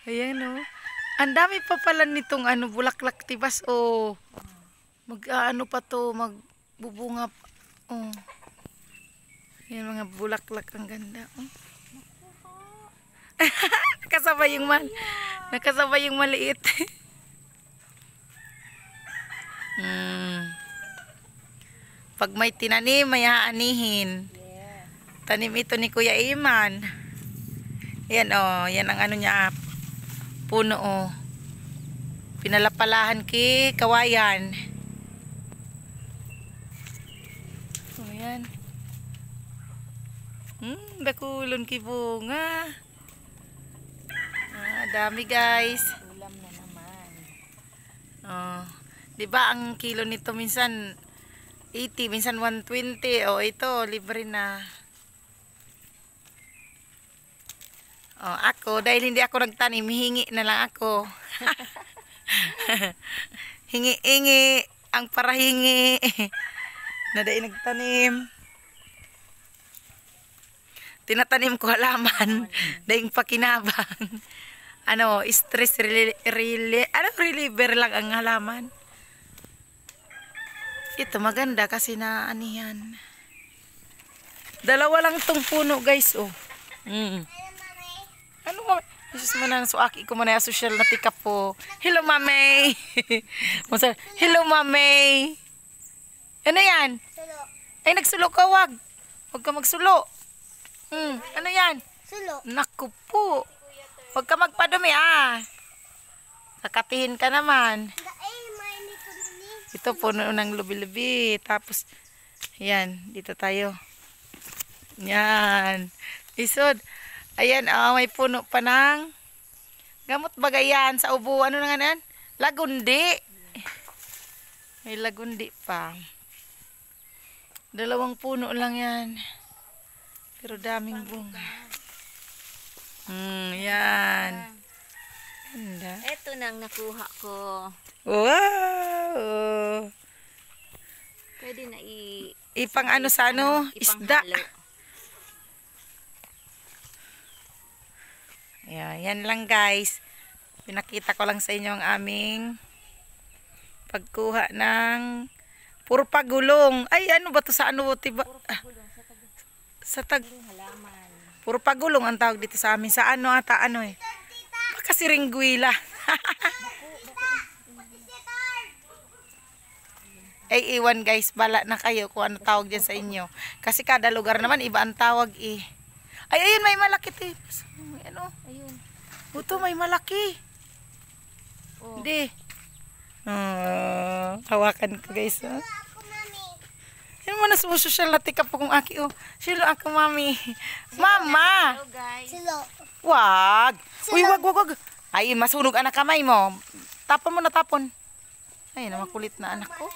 Ayan o. Ang dami pa pala nitong bulaklak tibas o. Mag-ano pa to, magbubunga pa. Oh. Yan mga bulaklak, ang ganda. Oh. Nakasabay yung maliit. Pag may tinanim, may haanihin. Tanim ito ni Kuya Iman. Yan oh, yan ang niya, puno oh. Pinalapalahan ki kawayan. Oh, yan. Dakulon ki bunga. Dami guys. Ulam na naman. Oh, 'di ba ang kilo nito minsan 80, minsan 120. Oh, ito libre na. Oh, ako dahil hindi ako nagtanim, hingi na lang ako. Hingi ang parahingi. Na dahil nagtanim. Tinatanim ko halaman. Dahil pakinabang. Stress reliever lang ang halaman. Ito maganda kasi na anihan. Dalawa lang tong puno guys oh. Ano mo? Jesus mo na suaki ko man na social na tika po. Hello mami. Hello mami. Ano yan? Sulo. Ay nagsulo ka wag. Huwag ka magsulo. Ano yan? Sulo. Naku po. Huwag ka magpadumi Kakatihin ka naman. Ito puno ng lubi-lubi. Tapos, yan. Dito tayo. Yan. Isod. Ayan, may puno pa ng gamot bagayan sa ubo. Ano na nga yan? Lagundi. May lagundi pa. 2 puno lang yan. Pero daming bunga. Yan. Ganda. Ito nang nakuha ko. Wow! Pwede na ipang sa isda. Yan lang guys. Pinakita ko lang sa inyo ang aming pagkuha ng puro pagulong. Ay, ano ba to sa tiba? Sa halaman. Puro pagulong ang tawag dito sa amin. Sa baka siringguila. Ay, iwan guys. Bala na kayo kung ano tawag dyan sa inyo. Kasi kada lugar naman, iba ang tawag eh. Ay, ayun, may malaki tips. Ayun. Ito, may malaki. Oh. Hindi. Hawakan ko guys. Yan mo na sumusosyal na tika po kung aki Silo ako mami. Mama! Hello guys. Sulo. Wag! Uy, wag. Ay, masunog anak kamay mo. Tapon mo na tapon. Ay, makulit na anak ko.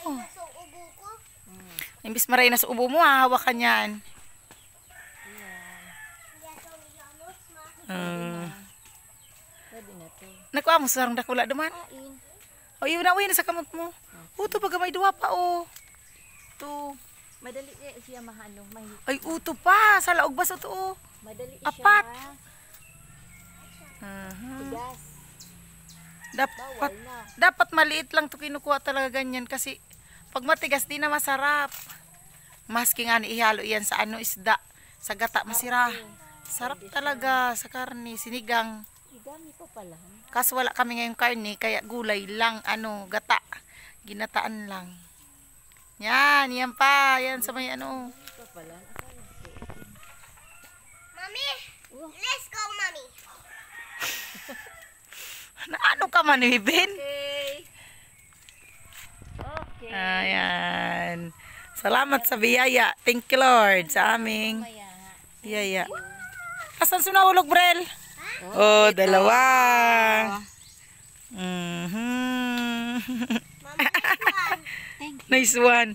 Imbis maray na sa ubo mo hawakan yan. Pwede na to. Nakuha mo sarang dakula duman. O, yun na sa kamot mo. Uto, baga may duwa pa Ito. Madali siya mahano. Ay, uto pa. Sa laog ba sa to Madali apat. Tigas. Dapat maliit lang to kinukuha talaga ganyan kasi pag matigas di na masarap. Maski nga ihalo yan sa isda. Sa gata masira. Sarap talaga sa karne, sinigang. Dami pa pala. Kaso wala kami ngayong karne kaya gulay lang, gata. Ginataan lang. Yan pa. Yan sa may Pa pala. Mami, let's go, mami. Ano ka man, Ibin? Okay. Ayan. Salamat sa biyaya. Thank you, Lord, sa aming biyaya. Asan sunahulog, Brel? Oh, dalawa. Mami, Nice one.